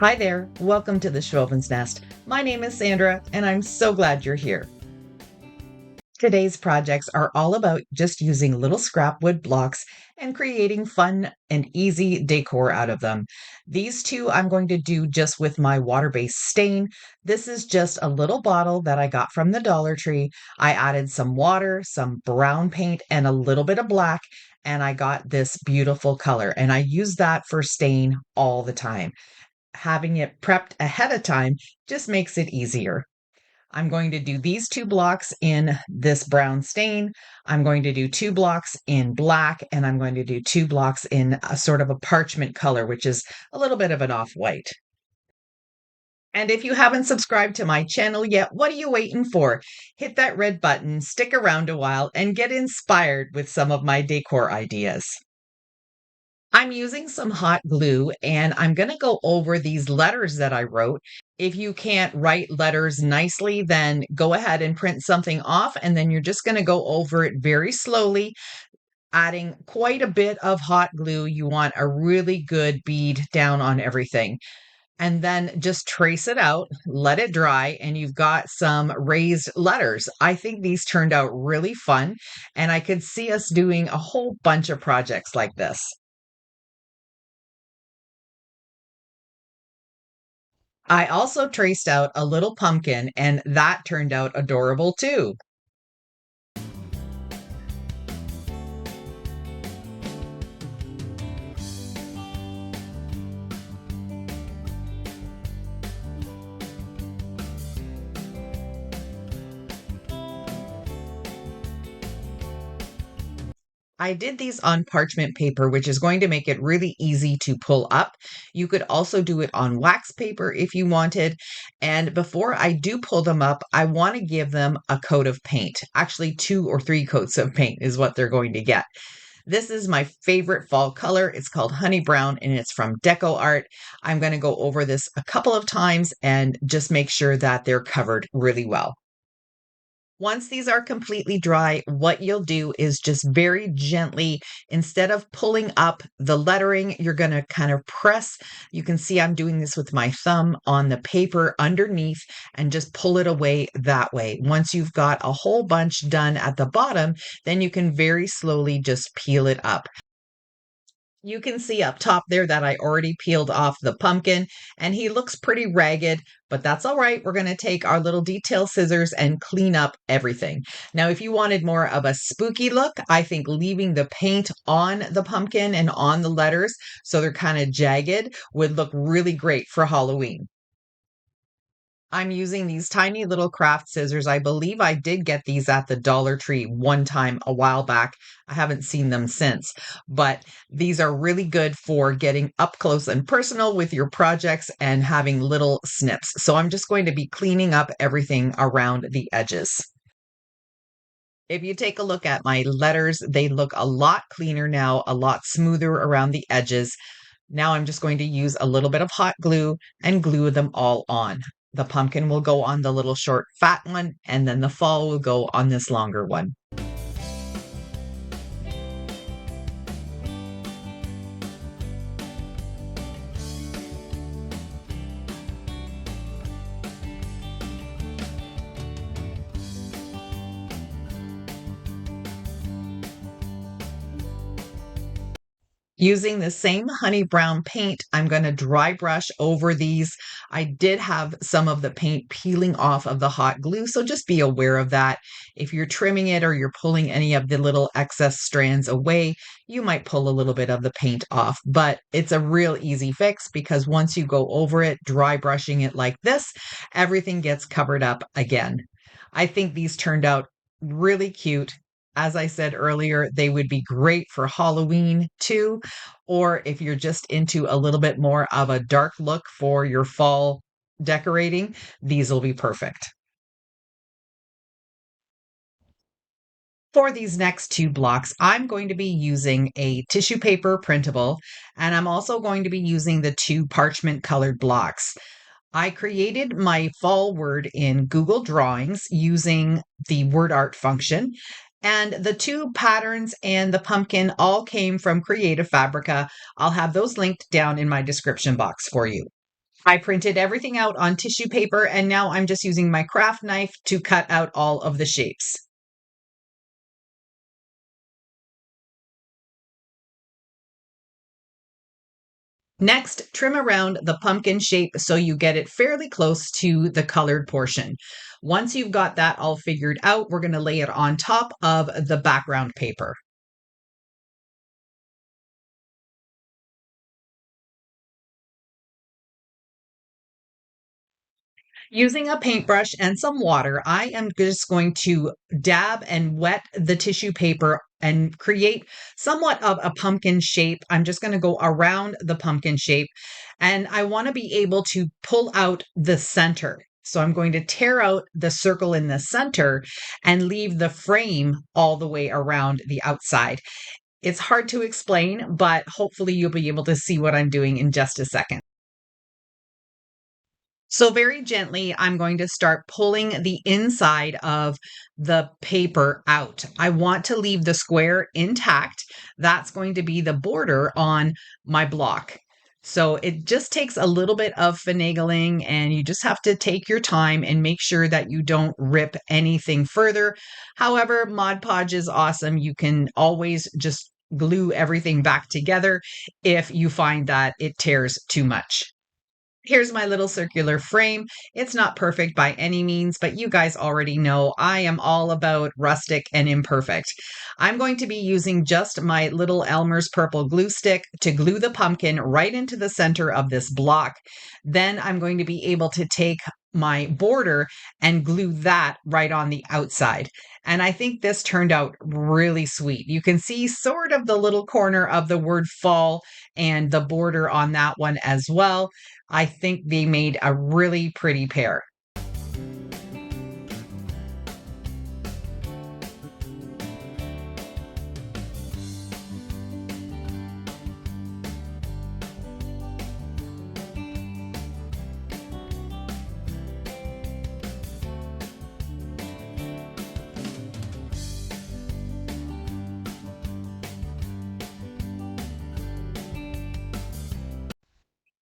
Hi there, welcome to the Schwowin's Nest. My name is Sandra, and I'm so glad you're here. Today's projects are all about just using little scrap wood blocks and creating fun and easy decor out of them. These two I'm going to do just with my water-based stain. This is just a little bottle that I got from the Dollar Tree. I added some water, some brown paint, and a little bit of black, and I got this beautiful color, and I use that for stain all the time. Having it prepped ahead of time just makes it easier. I'm going to do these two blocks in this brown stain. I'm going to do two blocks in black, and I'm going to do two blocks in a sort of a parchment color, which is a little bit of an off-white. And if you haven't subscribed to my channel yet, what are you waiting for? Hit that red button, stick around a while, and get inspired with some of my decor ideas. I'm using some hot glue and I'm going to go over these letters that I wrote. If you can't write letters nicely, then go ahead and print something off, and then you're just going to go over it very slowly, adding quite a bit of hot glue. You want a really good bead down on everything. And then just trace it out, let it dry, and you've got some raised letters. I think these turned out really fun, and I could see us doing a whole bunch of projects like this. I also traced out a little pumpkin, and that turned out adorable too. I did these on parchment paper, which is going to make it really easy to pull up. You could also do it on wax paper if you wanted. And before I do pull them up, I want to give them a coat of paint. Actually, 2 or 3 coats of paint is what they're going to get. This is my favorite fall color. It's called Honey Brown, and it's from DecoArt. I'm going to go over this a couple of times and just make sure that they're covered really well. Once these are completely dry, what you'll do is just very gently, instead of pulling up the lettering, you're going to kind of press. You can see I'm doing this with my thumb on the paper underneath and just pull it away that way. Once you've got a whole bunch done at the bottom, then you can very slowly just peel it up. You can see up top there that I already peeled off the pumpkin, and he looks pretty ragged, but that's all right. We're going to take our little detail scissors and clean up everything. Now, if you wanted more of a spooky look, I think leaving the paint on the pumpkin and on the letters so they're kind of jagged would look really great for Halloween. I'm using these tiny little craft scissors. I believe I did get these at the Dollar Tree one time a while back. I haven't seen them since, but these are really good for getting up close and personal with your projects and having little snips. So I'm just going to be cleaning up everything around the edges. If you take a look at my letters, they look a lot cleaner now, a lot smoother around the edges. Now I'm just going to use a little bit of hot glue and glue them all on. The pumpkin will go on the little short fat one, and then the fall will go on this longer one. Using the same honey brown paint, I'm going to dry brush over these. I did have some of the paint peeling off of the hot glue, so just be aware of that. If you're trimming it or you're pulling any of the little excess strands away, you might pull a little bit of the paint off, but it's a real easy fix because once you go over it, dry brushing it like this, everything gets covered up again. I think these turned out really cute. As I said earlier, they would be great for Halloween too, or if you're just into a little bit more of a dark look for your fall decorating, these will be perfect. For these next two blocks, I'm going to be using a tissue paper printable, and I'm also going to be using the two parchment colored blocks. I created my fall word in Google Drawings using the word art function. And the two patterns and the pumpkin all came from Creative Fabrica. I'll have those linked down in my description box for you. I printed everything out on tissue paper, and now I'm just using my craft knife to cut out all of the shapes. Next, trim around the pumpkin shape so you get it fairly close to the colored portion. Once you've got that all figured out, we're going to lay it on top of the background paper. Using a paintbrush and some water, I am just going to dab and wet the tissue paper and create somewhat of a pumpkin shape. I'm just going to go around the pumpkin shape, and I want to be able to pull out the center. So I'm going to tear out the circle in the center and leave the frame all the way around the outside. It's hard to explain, but hopefully you'll be able to see what I'm doing in just a second. So very gently, I'm going to start pulling the inside of the paper out. I want to leave the square intact. That's going to be the border on my block. So it just takes a little bit of finagling, and you just have to take your time and make sure that you don't rip anything further. However, Mod Podge is awesome. You can always just glue everything back together if you find that it tears too much. Here's my little circular frame. It's not perfect by any means, but you guys already know I am all about rustic and imperfect. I'm going to be using just my little Elmer's purple glue stick to glue the pumpkin right into the center of this block. Then I'm going to be able to take my border and glue that right on the outside. And I think this turned out really sweet. You can see sort of the little corner of the word fall and the border on that one as well. I think they made a really pretty pair.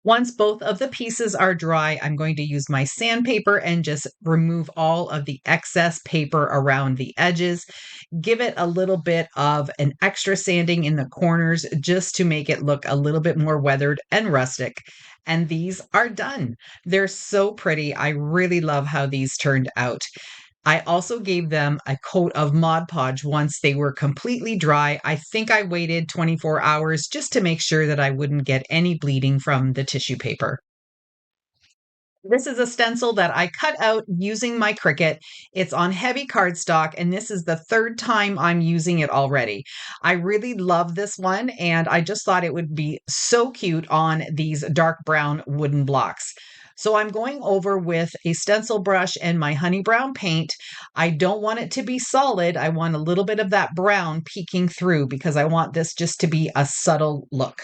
Once both of the pieces are dry, I'm going to use my sandpaper and just remove all of the excess paper around the edges. Give it a little bit of an extra sanding in the corners just to make it look a little bit more weathered and rustic. And these are done. They're so pretty. I really love how these turned out. I also gave them a coat of Mod Podge once they were completely dry. I think I waited 24 hours just to make sure that I wouldn't get any bleeding from the tissue paper. This is a stencil that I cut out using my Cricut. It's on heavy cardstock, and this is the third time I'm using it already. I really love this one, and I just thought it would be so cute on these dark brown wooden blocks. So I'm going over with a stencil brush and my honey brown paint. I don't want it to be solid. I want a little bit of that brown peeking through because I want this just to be a subtle look.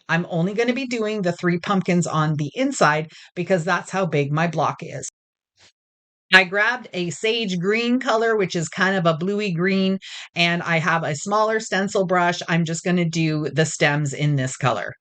I'm only going to be doing the 3 pumpkins on the inside because that's how big my block is. I grabbed a sage green color, which is kind of a bluey green, and I have a smaller stencil brush. I'm just going to do the stems in this color.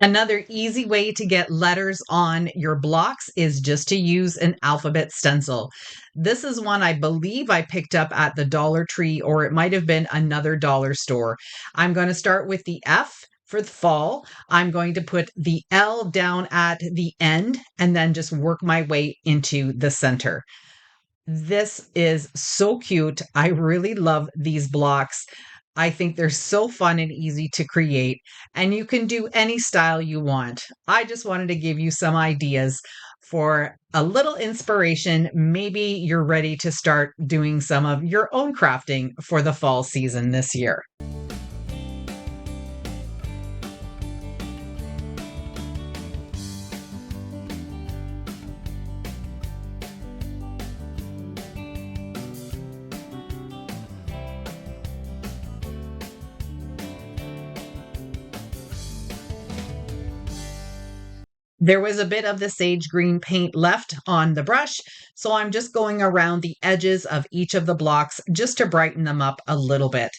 Another easy way to get letters on your blocks is just to use an alphabet stencil. This is one I believe I picked up at the Dollar Tree, or it might have been another dollar store. I'm going to start with the F for the fall. I'm going to put the L down at the end and then just work my way into the center. This is so cute. I really love these blocks. I think they're so fun and easy to create, and you can do any style you want. I just wanted to give you some ideas for a little inspiration. Maybe you're ready to start doing some of your own crafting for the fall season this year. There was a bit of the sage green paint left on the brush, so I'm just going around the edges of each of the blocks just to brighten them up a little bit.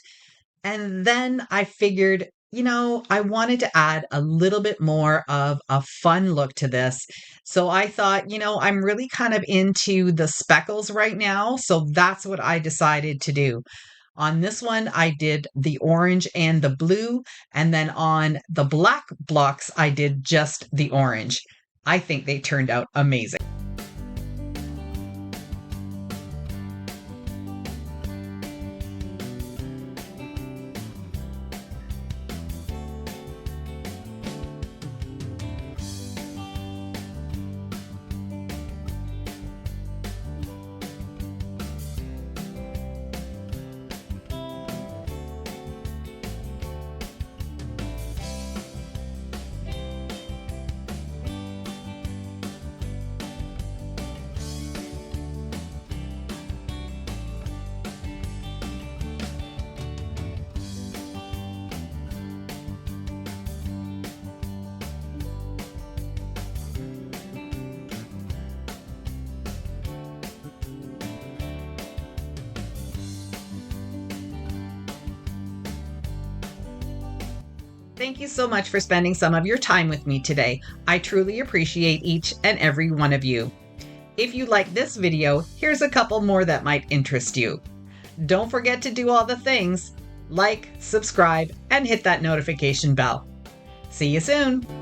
And then I figured, I wanted to add a little bit more of a fun look to this. So I thought, I'm really kind of into the speckles right now. So that's what I decided to do. On this one, I did the orange and the blue. And then on the black blocks, I did just the orange. I think they turned out amazing. Thank you so much for spending some of your time with me today. I truly appreciate each and every one of you. If you like this video, here's a couple more that might interest you. Don't forget to do all the things: like, subscribe, and hit that notification bell. See you soon!